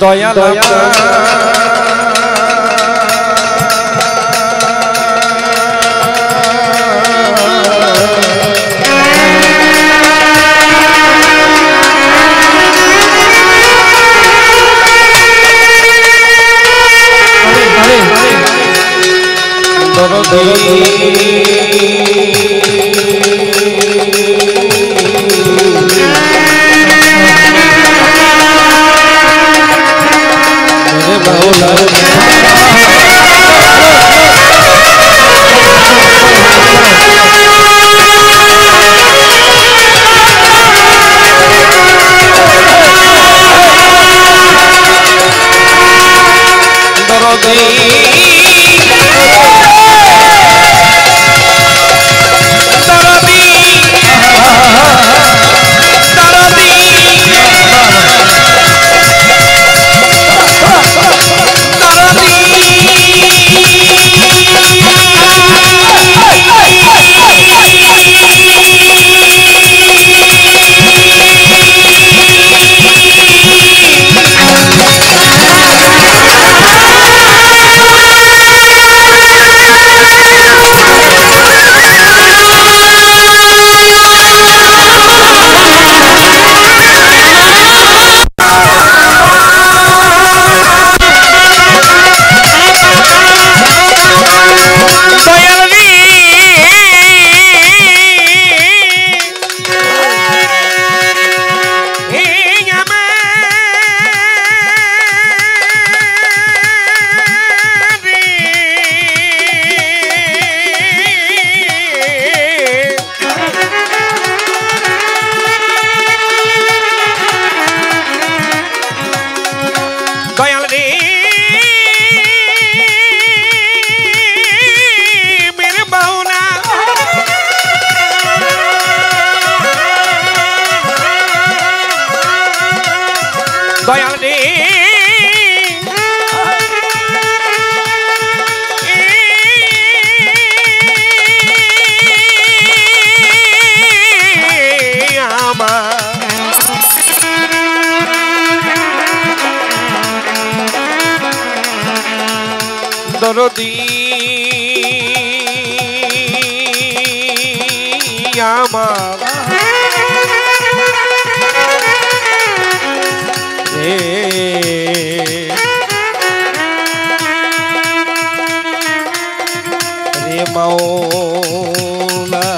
দয়াল দরদি আমার রে মাওলা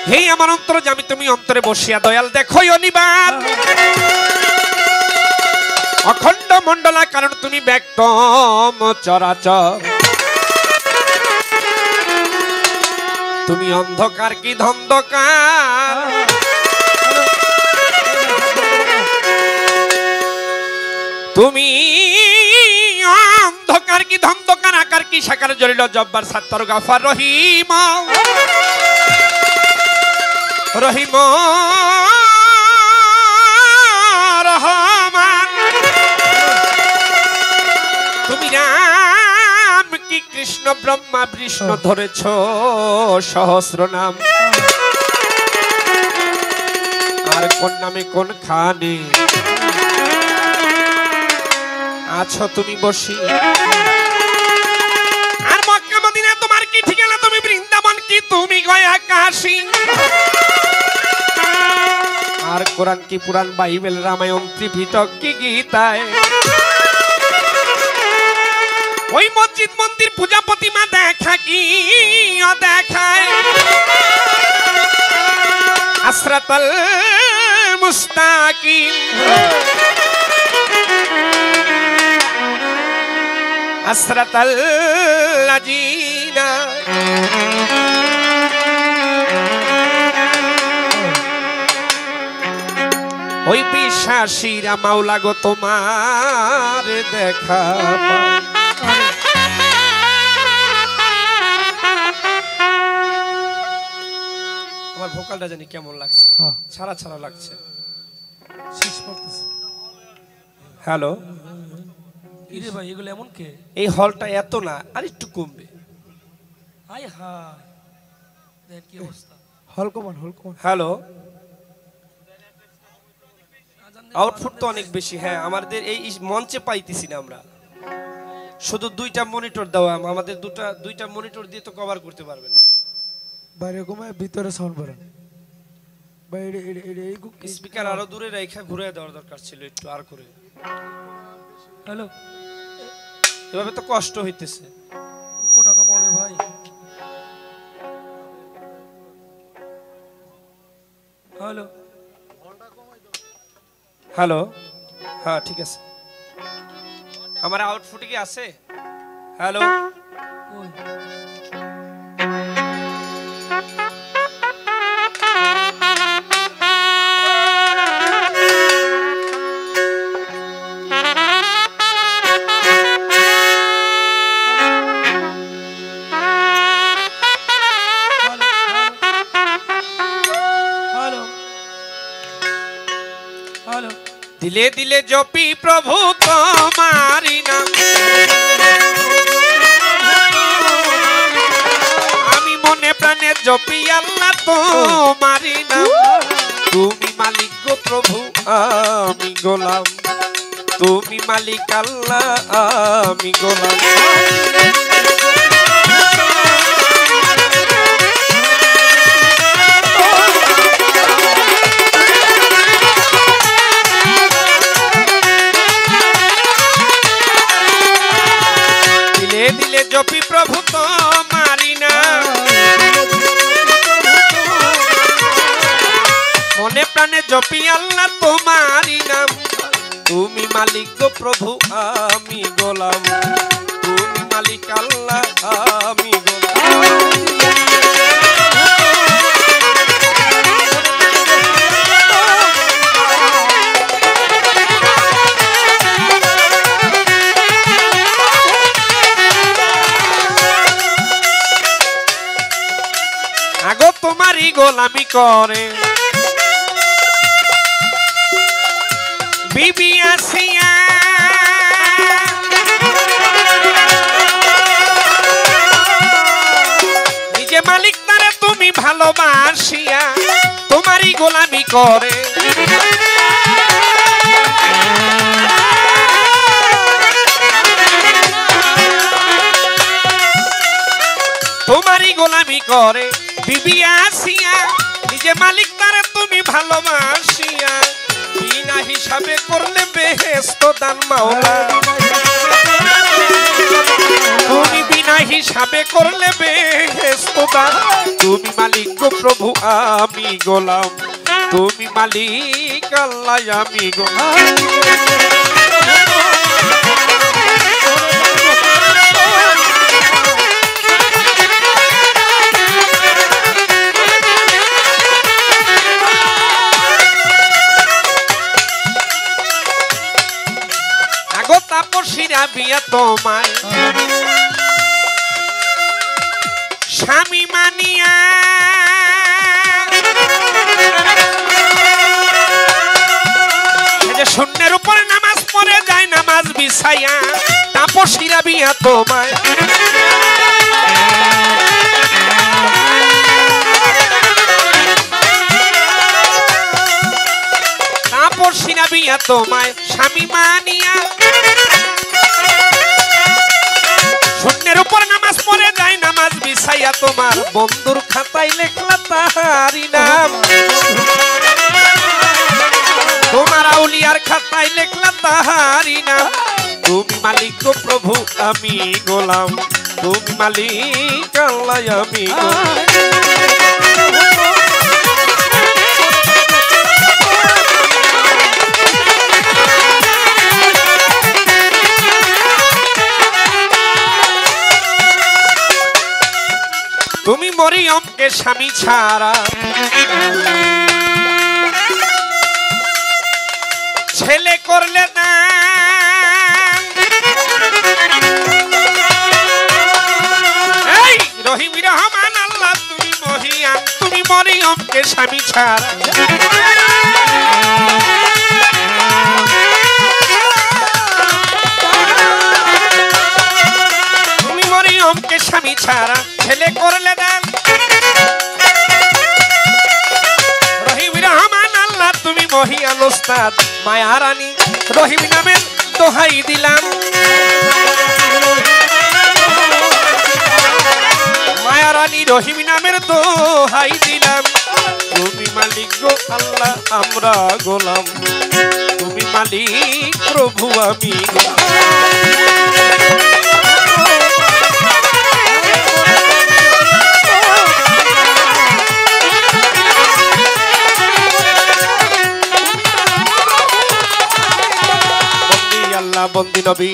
হে আমার অন্তর জামি তুমি অন্তরে বসিয়া দয়াল দেখো অনিবার অখণ্ড মণ্ডলা কারণ তুমি ব্যক্তম চরাচর তুমি অন্ধকার কি ধন্ধকার তুমি অন্ধকার কি ধন্ধকার আকার কি সাকার জলিল জব্বার সাত্তর গাফার রহিম রহিম রহমান তুমি রাম কি কৃষ্ণ ব্রহ্মা বিষ্ণু ধরেছ সহস্র নাম আর কোন নামে কোন খানে আছো তুমি বসি আর মক্কা মদিনা তোমার কি ঠিকানা তুমি বৃন্দাবন কি তুমি গয়া কাশী আর কোরআন কি পুরাণ বাইবেল রামায়ণ ত্রিপিটক কি গীতায় ওই মসজিদ মন্দির পূজা প্রতিমা দেখা কি দেখায় আসরাতাল মুস্তাকিম আসরাতাল লাজিনা বিশ্বাসীরা মাওলা গো তোমার দেখা পায়। আমার ভোকালটা জানি কেমন লাগছে, ছাড়া ছাড়া লাগছে। হ্যালো ইরে ভাই এগুলো এমন কে? এই হলটা এত না, আর একটু কমবে। হাই হাই দেখ কি অবস্থা। হল কমান হ্যালো আউটপুট তো অনেক বেশি। হ্যাঁ আমাদের এই মঞ্চে পাইতেছি না আমরা, শুধু দুইটা মনিটর দাও। আমাদের দুইটা মনিটর দিয়ে তো কভার করতে পারবেন না। বাইরে কমে ভিতরে সাউন্ড বাড়ান। বাইরে স্পিকার আরো দূরে রেখে ঘুরে দেওয়ার দরকার ছিল একটু আর করে। হ্যালো এভাবে তো কষ্ট হইতেছে। কত টাকা মরে ভাই? হ্যালো হ্যালো হ্যাঁ ঠিক আছে। আমার আউটপুটে কি আছে? হ্যালো ওই দিলে দিলে জপি প্রভু তোমারি নাম, আমি মনে প্রাণে জপি আল্লাহ তোমারি নাম। তুমি মালিক গো প্রভু আমি গোলাম, তুমি মালিক আল্লাহ আমি গোলাম। দিলে জপি প্রভু তোমারি নাম, মনে প্রাণে জপি আল্লাহ তোমারি নাম। তুমি মালিক গো প্রভু আমি গোলাম, তুমি মালিক আল্লাহ আমি গোলাম। আগো তোমারই গোলামি করে বিবি আসিয়া, নিজে মালিক তারে তুমি ভালোবাসিয়া তোমারই গোলামি করে। তোমারই গোলামি করে বিবি আসিয়া, নিজে মালিক তারে তুমি ভালোবাসিয়া বিনা হিসাবে করলে বেহেশত দান মাওলা। তুমি বিনা হিসাবে করলে বেহেশত দান। তুমি মালিক গো প্রভু আমি গোলাম, তুমি মালিক আল্লাহ আমি গোলাম। আগো তাপসীরা বিয়া তোমায় স্বামী মানিয়া, যে শূন্যের উপরে নামাজ পড়ে যায় নামাজ বিছাইয়া, তাপসীরা বিয়া তোমায় তাপসীরা বিয়া তোমায় স্বামী মানিয়া, শূন্যের উপর নামাজ পড়ে যায় নামাজ বিছাইয়া, তোমার বন্ধুর খাতায় লেখলা তাহারি নাম। তোমার আউলিয়ার খাতায় লেখলা তাহারি নাম। তুমি মালিক গো প্রভু আমি গোলাম, তুমি মালিক আল্লাহ আমি গোলাম। তুমি মরিয়মকে স্বামী ছাড়া ছেলে করলে না এই রহিম রহমান আল্লাহ তুমি মহিয়ান তুমি মরিয়মকে স্বামী ছাড়া তুমি মরিয়মকে স্বামী ছাড়া ছেলে করলে না রহিম রহমান আল্লাহ তুমি মহিয়ান ওস্তাদ মায়া রানী রহিম নামের দোহাই দিলাম মায়া রানী রহিম নামের দোহাই দিলাম তুমি মালিক গো আল্লাহ আমরা গোলাম তুমি মালিক প্রভু আমি বন্দি নবী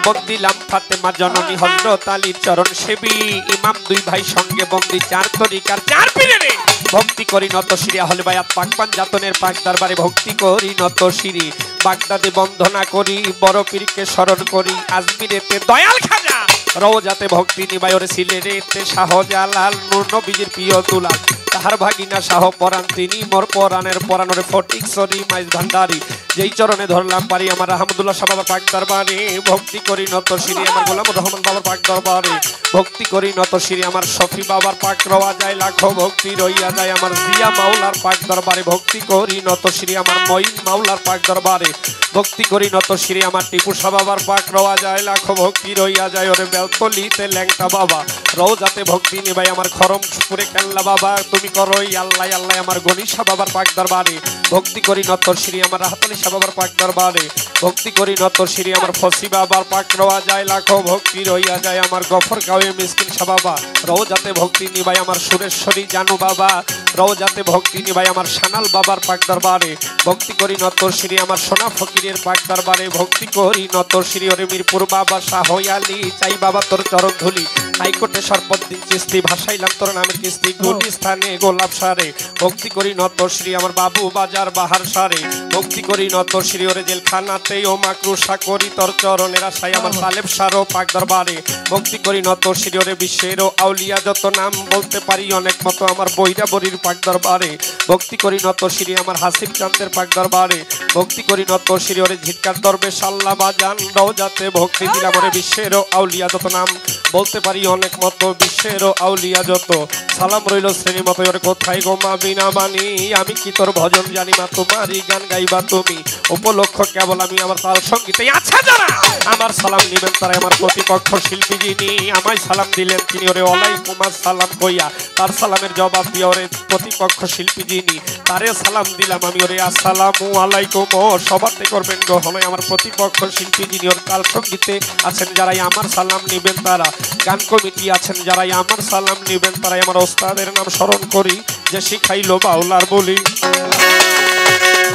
বন্দিলাম ফাতেমা জননী হযরত আলীর চরণ সেবী ইমাম দুই ভাই সঙ্গে বন্দি চার তরিকার চার পীরে ভক্তি করি নত শিরি আহলে বায়াত পাক পাঞ্জাতনের পাক দরবারে ভক্তি করি নত শিরি বাগদাদে বন্দনা করি বড় পীরকে স্মরণ করি আজমিরেতে দয়াল খাজা রওজাতে ভক্তি নিবায়রে সিলেটেতে শাহজালাল নূর নবীজির প্রিয় দুলাল তাহার ভাগিনা শাহ পরাণ তিনি মোর পরাণের পরাণরে ফটিক সরি মাইজ ভান্ডারি যেই চরণে ধরলাম পারি আমার আহমদুল্লাহ শাহ বাবার পাক দরবারে ভক্তি করি নত শিরি আমার গোলামুর রহমান বাবার পাক দরবারে ভক্তি করি নত শিরি আমার শফি বাবার পাক রওয়া যায় লাখো ভক্তি রইয়া যায় আমার জিয়া মাওলার পাক দরবারে ভক্তি করি নত শিরি আমার মঈন মাওলার পাক দরবারে ভক্তি করি নত শিরি আমার টিপু শাহ বাবার পাক রওয়া যায় লাখো ভক্তি রইয়া যায় ওরে বেলতলিতে ল্যাংটা বাবা রওজাতে ভক্তি নিবাই আমার খরমপুরে কেল্লা বাবা তুমি করই আল্লাহ আল্লাহ আমার গণিশা বাবার পাক দরবারে ভক্তি করি নত শিরি আমার রাহাতলি শাহ বাবার পাক দরবারে ভক্তি করি নত শিরি আমার ফসি বাবার পাক রওয়া যায় লাখো ভক্তি রইয়া যায় আমার গফর গাঁয়ে মিসকিন শাহ বাবা রওজাতে ভক্তি নিবাই আমার সুরেশ্বরী জানু বাবা রওজাতে ভক্তি নিবাই আমার সানাল বাবার পাক দরবারে ভক্তি করি নত শিরি আমার সোনা ফকিরের পাক দরবারে ভক্তি করি নত শিরি ওরে মিরপুর বাবা শাহ আলী চাই বাবা তোর চরণ ধুলি হাইকোর্টে সর্বদিন চিস্তি ভাসাইলাম তোর নামের কিস্তি গুলিস্থানে গোলাপ সারে ভক্তি করি নত শ্রী আমার বাবু বাজার বাহার সারে ভক্তি করি নত শ্রী ওরে জেলখানাতে ও মাকরুষা করি তোর চরণের আশায় আমার তালেব সারো পাক দরবারে ভক্তি করি নত শ্রী ওরে বিশ্বের আউলিয়া যত নাম বলতে পারি অনেক মতো আমার বৈরা বরির পাক দরবারে ভক্তি করি নত শ্রী আমার হাসিব চান্দের পাক দরবারে ভক্তি করি নত শ্রী ওরে ঝিটকার দরবেশ আল্লাহ বাজান রওজাতে ভক্তি দিলাম ওরে বিশ্বের আউলিয়া যত নাম বলতে পারি অনেক মতো বিশ্বের আউলিয়া যত সালাম রইল শ্রেণী মতো ওরে কোথায় গোমা বিনা বাণী আমি কি তোর ভজন জানি মা তোমারই গান গাইবা তুমি উপলক্ষ কেবল আমি আমার তাল সঙ্গীতে আচ্ছা যারা আমার সালাম নিবেন তারা আমার প্রতিপক্ষ শিল্পী যিনি আমায় সালাম দিলেন তিনি ওরে ওয়ালাইকুম আসসালাম কইয়া তার সালামের জবাব দিয়ে ওরে প্রতিপক্ষ শিল্পী যিনি তারে সালাম দিলাম আমি ওরে আসসালামু আলাইকুম ও সবাতে করবেন গ্রহণে আমার প্রতিপক্ষ শিল্পী যিনি ওর তাল সঙ্গীতে আছেন যারাই আমার সালাম নিবেন তারা গান কমিটি আছেন যারাই আমার সালাম নিবেন তারাই আমার ওস্তাদের নাম স্মরণ করি যে শিখাইলো বাউলার বলি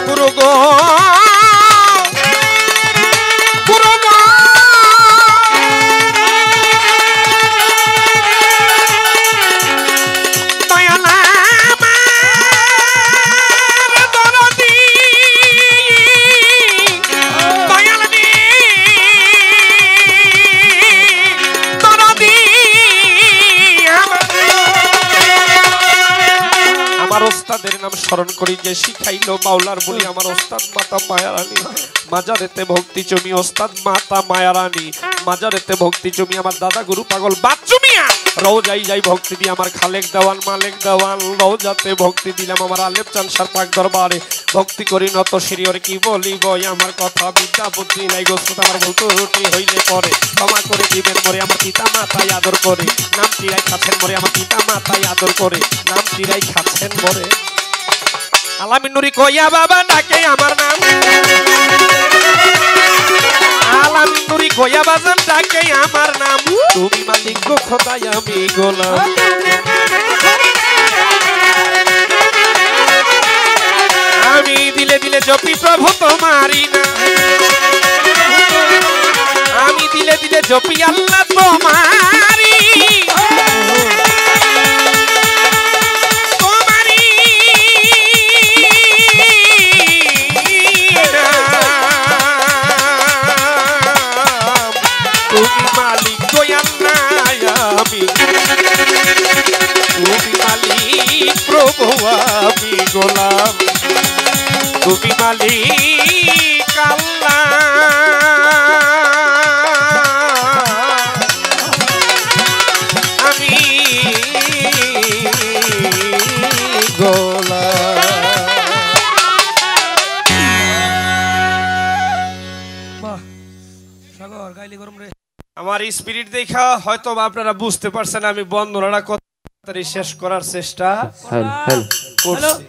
গুরু গো গুরু গো আমার ওস্তাদের নাম স্মরণ করি যে শিখাইলো মাওলার বলি আমার ওস্তাদ মাতা মায়ারানী মাজারেতে ভক্তি চুমি ওস্তাদ মাতা মায়ারানী মাজারেতে ভক্তি চুমি আমার দাদা গুরু পাগল বাচ্চু মিয়া রওজাই যাই ভক্তি দি আমার খালেক দেওয়ান মালিক দেওয়ান রওজাতে ভক্তি দিলাম আমার আলেপ চানসার পাক দরবারে ভক্তি করি নত শিরিয়র কি বলিব আমার কথা বিদ্যা বুদ্ধি নাই গোস্ত আমার ভুল রুটি হইলে পরে ক্ষমা করে দিবেন মরে আমার পিতা মাতাই আদর করে নাম চিরাই খাচ্ছেন মরে আমার পিতা মাতাই আদর করে নাম চিরাই খাচ্ছেন মরে আলামিন নুরি কইয়া বাবা ডাকে আমার নাম আলামিন নুরি কইয়া বাজান ডাকে আমার নাম তুমি মালিক গো খোদাই আমি গোলাম আমি দিলে দিলে জপি প্রভু তোমারি না আমি দিলে দিলে জপি আল্লাহ তোমারি তোমারি আমি তুমি মালিক প্রভু আমি গোলাম তুমি মালিক আল্লাহ আমি গোলাম। বাহ সাগর গাইলি গরম রে। আমার স্পিরিট দেখা হয়তো বা আপনারা বুঝতে পারছেন আমি বন্ধনাটা কত তাড়াতাড়ি শেষ করার চেষ্টা হ্যালো করছি।